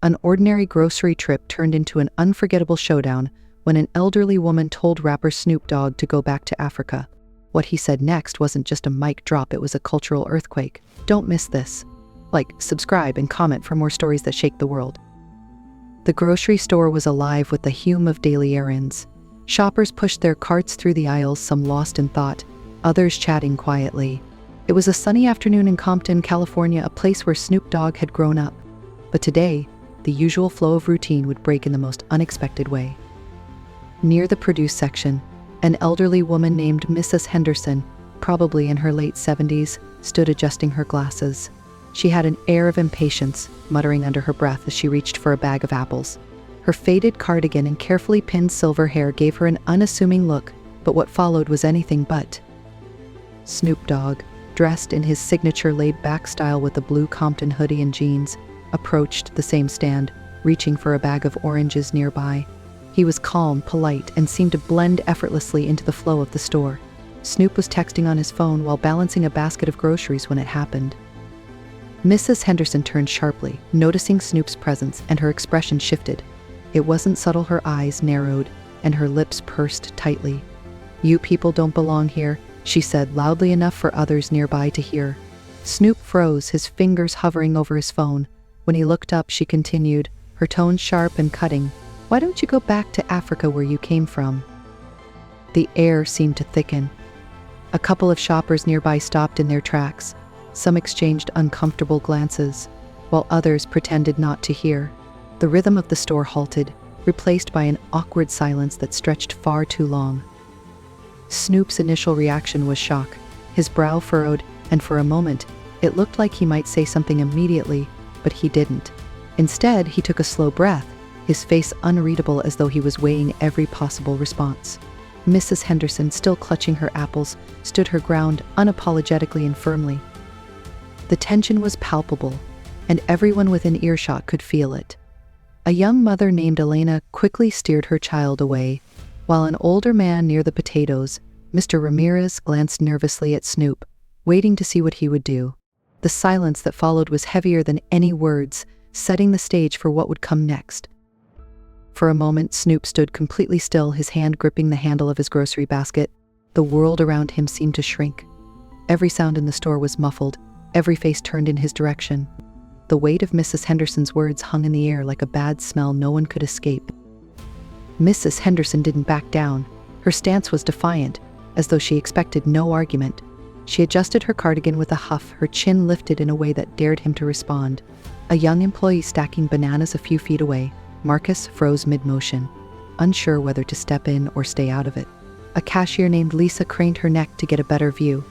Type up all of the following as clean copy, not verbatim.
An ordinary grocery trip turned into an unforgettable showdown when an elderly woman told rapper Snoop Dogg to go back to Africa. What he said next wasn't just a mic drop, it was a cultural earthquake. Don't miss this. Like, subscribe, and comment for more stories that shake the world. The grocery store was alive with the hum of daily errands. Shoppers pushed their carts through the aisles, some lost in thought, others chatting quietly. It was a sunny afternoon in Compton, California, a place where Snoop Dogg had grown up. But today, the usual flow of routine would break in the most unexpected way. Near the produce section, an elderly woman named Mrs. Henderson, probably in her late 70s, stood adjusting her glasses. She had an air of impatience, muttering under her breath as she reached for a bag of apples. Her faded cardigan and carefully pinned silver hair gave her an unassuming look, but what followed was anything but. Snoop Dogg, dressed in his signature laid-back style with a blue Compton hoodie and jeans, approached the same stand, reaching for a bag of oranges nearby. He was calm, polite, and seemed to blend effortlessly into the flow of the store. Snoop was texting on his phone while balancing a basket of groceries when it happened. Mrs. Henderson turned sharply, noticing Snoop's presence, and her expression shifted. It wasn't subtle, her eyes narrowed, and her lips pursed tightly. "You people don't belong here," she said loudly enough for others nearby to hear. Snoop froze, his fingers hovering over his phone. When he looked up, she continued, her tone sharp and cutting. "Why don't you go back to Africa where you came from?" The air seemed to thicken. A couple of shoppers nearby stopped in their tracks. Some exchanged uncomfortable glances, while others pretended not to hear. The rhythm of the store halted, replaced by an awkward silence that stretched far too long. Snoop's initial reaction was shock. His brow furrowed, and for a moment, it looked like he might say something immediately, but he didn't. Instead, he took a slow breath, his face unreadable as though he was weighing every possible response. Mrs. Henderson, still clutching her apples, stood her ground unapologetically and firmly. The tension was palpable, and everyone within earshot could feel it. A young mother named Elena quickly steered her child away, while an older man near the potatoes, Mr. Ramirez, glanced nervously at Snoop, waiting to see what he would do. The silence that followed was heavier than any words, setting the stage for what would come next. For a moment, Snoop stood completely still, his hand gripping the handle of his grocery basket. The world around him seemed to shrink. Every sound in the store was muffled, every face turned in his direction. The weight of Mrs. Henderson's words hung in the air like a bad smell no one could escape. Mrs. Henderson didn't back down. Her stance was defiant, as though she expected no argument. She adjusted her cardigan with a huff, her chin lifted in a way that dared him to respond. A young employee stacking bananas a few feet away, Marcus, froze mid-motion, unsure whether to step in or stay out of it. A cashier named Lisa craned her neck to get a better view.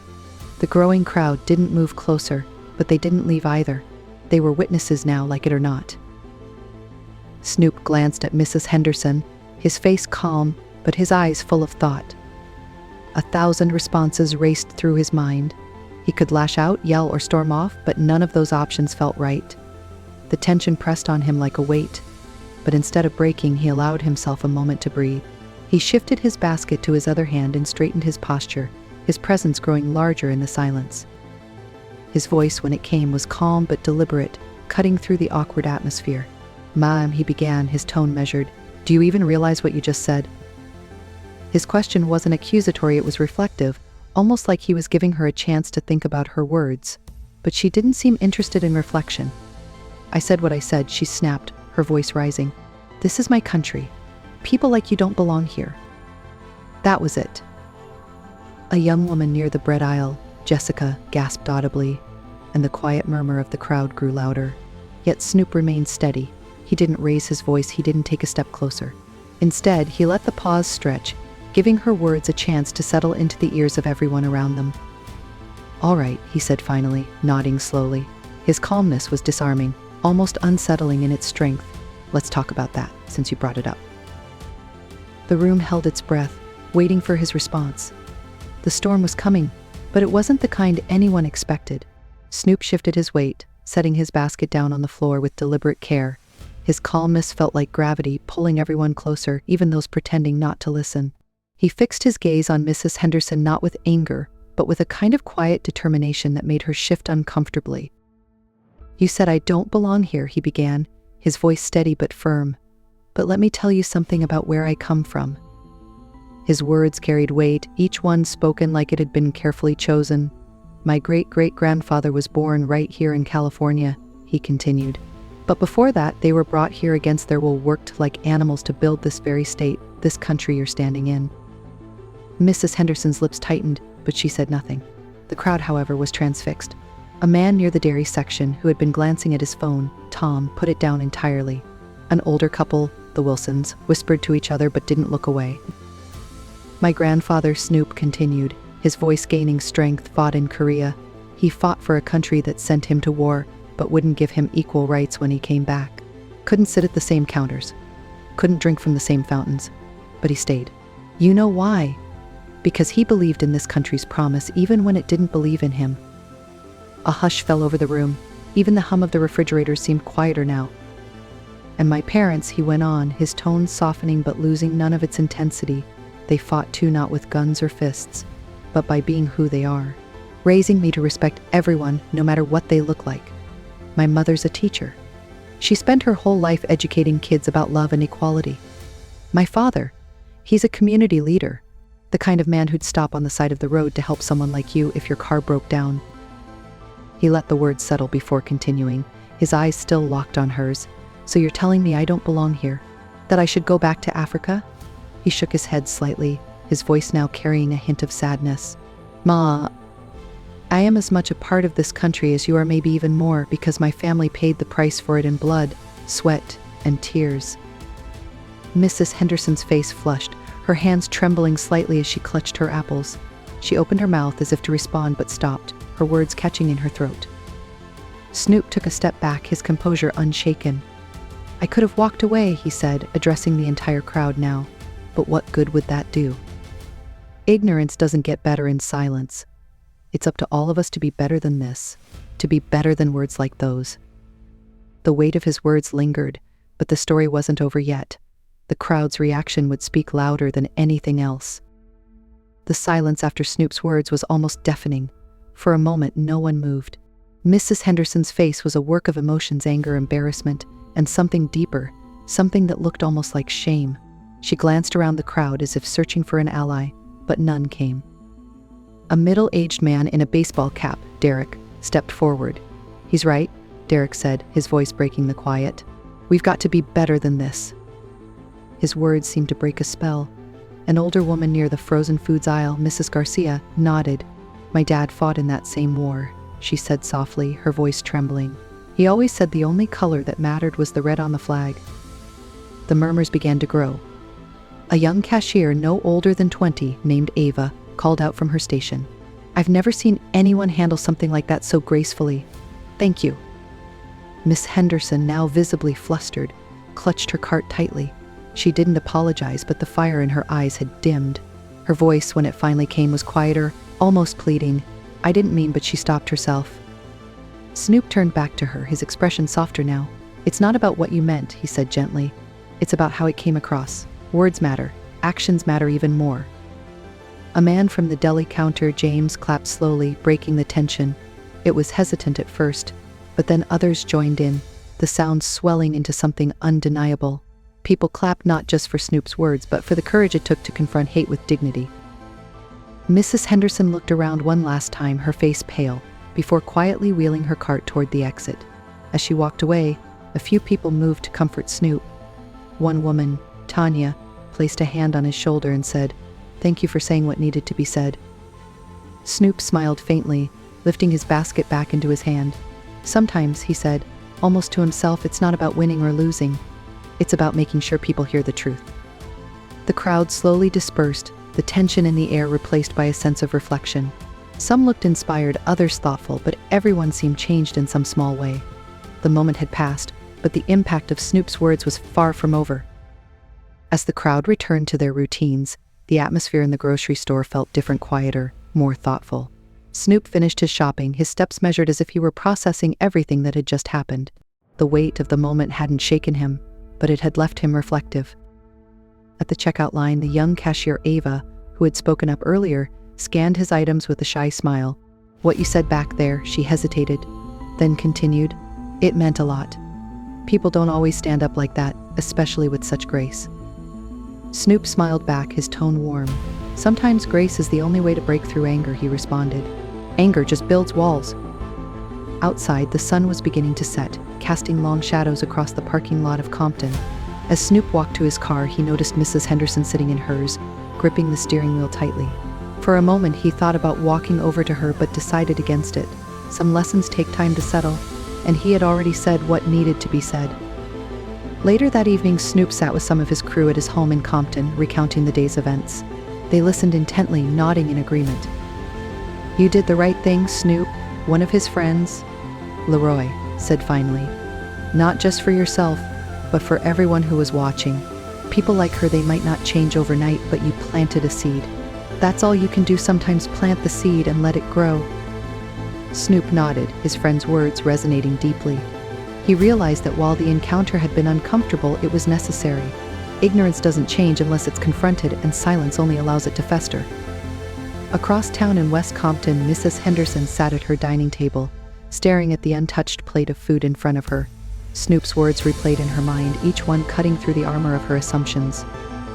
The growing crowd didn't move closer, but they didn't leave either. They were witnesses now, like it or not. Snoop glanced at Mrs. Henderson, his face calm, but his eyes full of thought. 1,000 responses raced through his mind. He could lash out, yell, or storm off, but none of those options felt right. The tension pressed on him like a weight, but instead of breaking, he allowed himself a moment to breathe. He shifted his basket to his other hand and straightened his posture, his presence growing larger in the silence. His voice, when it came, was calm but deliberate, cutting through the awkward atmosphere. "Ma'am," he began, his tone measured. "Do you even realize what you just said?" His question wasn't accusatory, it was reflective, almost like he was giving her a chance to think about her words. But she didn't seem interested in reflection. "I said what I said," she snapped, her voice rising. "This is my country. People like you don't belong here." That was it. A young woman near the bread aisle, Jessica, gasped audibly, and the quiet murmur of the crowd grew louder. Yet Snoop remained steady. He didn't raise his voice, he didn't take a step closer. Instead, he let the pause stretch, giving her words a chance to settle into the ears of everyone around them. "All right," he said finally, nodding slowly. His calmness was disarming, almost unsettling in its strength. "Let's talk about that, since you brought it up." The room held its breath, waiting for his response. The storm was coming, but it wasn't the kind anyone expected. Snoop shifted his weight, setting his basket down on the floor with deliberate care. His calmness felt like gravity, pulling everyone closer, even those pretending not to listen. He fixed his gaze on Mrs. Henderson not with anger, but with a kind of quiet determination that made her shift uncomfortably. "You said I don't belong here," he began, his voice steady but firm. "But let me tell you something about where I come from." His words carried weight, each one spoken like it had been carefully chosen. "My great-great-grandfather was born right here in California," he continued. "But before that, they were brought here against their will, worked like animals to build this very state, this country you're standing in." Mrs. Henderson's lips tightened, but she said nothing. The crowd, however, was transfixed. A man near the dairy section, who had been glancing at his phone, Tom, put it down entirely. An older couple, the Wilsons, whispered to each other but didn't look away. "My grandfather," Snoop continued, his voice gaining strength, "fought in Korea. He fought for a country that sent him to war, but wouldn't give him equal rights when he came back. Couldn't sit at the same counters. Couldn't drink from the same fountains. But he stayed. You know why? Because he believed in this country's promise even when it didn't believe in him." A hush fell over the room. Even the hum of the refrigerator seemed quieter now. "And my parents," he went on, his tone softening but losing none of its intensity, "they fought too, not with guns or fists, but by being who they are, raising me to respect everyone, no matter what they look like. My mother's a teacher. She spent her whole life educating kids about love and equality. My father, he's a community leader, the kind of man who'd stop on the side of the road to help someone like you if your car broke down." He let the words settle before continuing, his eyes still locked on hers. "So you're telling me I don't belong here? That I should go back to Africa?" He shook his head slightly, his voice now carrying a hint of sadness. "Ma, I am as much a part of this country as you are, maybe even more, because my family paid the price for it in blood, sweat, and tears." Mrs. Henderson's face flushed, her hands trembling slightly as she clutched her apples. She opened her mouth as if to respond but stopped, her words catching in her throat. Snoop took a step back, his composure unshaken. "I could have walked away," he said, addressing the entire crowd now. "But what good would that do? Ignorance doesn't get better in silence. It's up to all of us to be better than this, to be better than words like those." The weight of his words lingered, but the story wasn't over yet. The crowd's reaction would speak louder than anything else. The silence after Snoop's words was almost deafening. For a moment, no one moved. Mrs. Henderson's face was a work of emotions, anger, embarrassment, and something deeper, something that looked almost like shame. She glanced around the crowd as if searching for an ally, but none came. A middle-aged man in a baseball cap, Derek, stepped forward. "He's right," Derek said, his voice breaking the quiet. "We've got to be better than this." His words seemed to break a spell. An older woman near the frozen foods aisle, Mrs. Garcia, nodded. "My dad fought in that same war," she said softly, her voice trembling. "He always said the only color that mattered was the red on the flag." The murmurs began to grow. A young cashier no older than 20, named Ava, called out from her station. "I've never seen anyone handle something like that so gracefully. Thank you." Miss Henderson, now visibly flustered, clutched her cart tightly. She didn't apologize, but the fire in her eyes had dimmed. Her voice, when it finally came, was quieter, almost pleading. "I didn't mean," but she stopped herself. Snoop turned back to her, his expression softer now. "It's not about what you meant," he said gently. "It's about how it came across. Words matter. Actions matter even more." A man from the deli counter, James, clapped slowly, breaking the tension. It was hesitant at first, but then others joined in, the sound swelling into something undeniable. People clapped not just for Snoop's words, but for the courage it took to confront hate with dignity. Mrs. Henderson looked around one last time, her face pale, before quietly wheeling her cart toward the exit. As she walked away, a few people moved to comfort Snoop. One woman, Tanya, placed a hand on his shoulder and said, "Thank you for saying what needed to be said." Snoop smiled faintly, lifting his basket back into his hand. "Sometimes," he said, almost to himself, "it's not about winning or losing. It's about making sure people hear the truth." The crowd slowly dispersed, the tension in the air replaced by a sense of reflection. Some looked inspired, others thoughtful, but everyone seemed changed in some small way. The moment had passed, but the impact of Snoop's words was far from over. As the crowd returned to their routines, the atmosphere in the grocery store felt different, quieter, more thoughtful. Snoop finished his shopping, his steps measured as if he were processing everything that had just happened. The weight of the moment hadn't shaken him, but it had left him reflective. At the checkout line, the young cashier Ava, who had spoken up earlier, scanned his items with a shy smile. "What you said back there," she hesitated, then continued, "it meant a lot. People don't always stand up like that, especially with such grace. Snoop smiled back, his tone warm. Sometimes grace is the only way to break through anger, he responded. Anger just builds walls. Outside, the sun was beginning to set, casting long shadows across the parking lot of Compton. As Snoop walked to his car, he noticed Mrs. Henderson sitting in hers, gripping the steering wheel tightly. For a moment, he thought about walking over to her but decided against it. Some lessons take time to settle, and he had already said what needed to be said. Later that evening, Snoop sat with some of his crew at his home in Compton, recounting the day's events. They listened intently, nodding in agreement. "You did the right thing, Snoop," one of his friends, Leroy, said finally. "Not just for yourself, but for everyone who was watching. People like her, they might not change overnight, but you planted a seed. That's all you can do sometimes, plant the seed and let it grow." Snoop nodded, his friend's words resonating deeply. He realized that while the encounter had been uncomfortable, it was necessary. Ignorance doesn't change unless it's confronted, and silence only allows it to fester. Across town in West Compton, Mrs. Henderson sat at her dining table, staring at the untouched plate of food in front of her. Snoop's words replayed in her mind, each one cutting through the armor of her assumptions.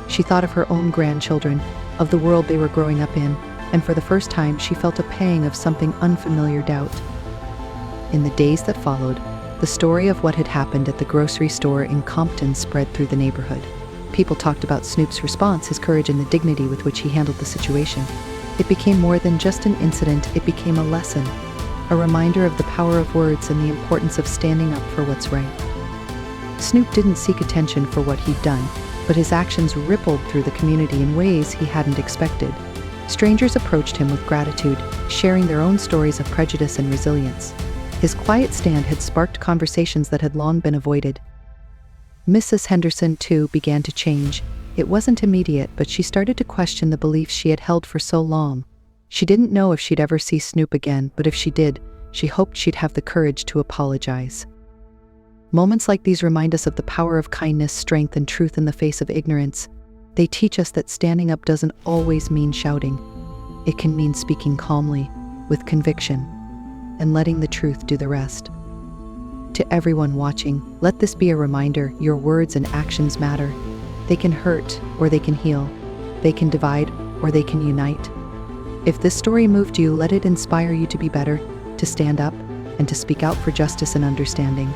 She thought of her own grandchildren, of the world they were growing up in, and for the first time she felt a pang of something unfamiliar doubt. In the days that followed, the story of what had happened at the grocery store in Compton spread through the neighborhood. People talked about Snoop's response, his courage, and the dignity with which he handled the situation. It became more than just an incident, it became a lesson, a reminder of the power of words and the importance of standing up for what's right. Snoop didn't seek attention for what he'd done, but his actions rippled through the community in ways he hadn't expected. Strangers approached him with gratitude, sharing their own stories of prejudice and resilience. His quiet stand had sparked conversations that had long been avoided. Mrs. Henderson, too, began to change. It wasn't immediate, but she started to question the beliefs she had held for so long. She didn't know if she'd ever see Snoop again, but if she did, she hoped she'd have the courage to apologize. Moments like these remind us of the power of kindness, strength, and truth in the face of ignorance. They teach us that standing up doesn't always mean shouting. It can mean speaking calmly, with conviction, and letting the truth do the rest. To everyone watching, let this be a reminder: your words and actions matter. They can hurt or they can heal. They can divide or they can unite. If this story moved you, let it inspire you to be better, to stand up, and to speak out for justice and understanding.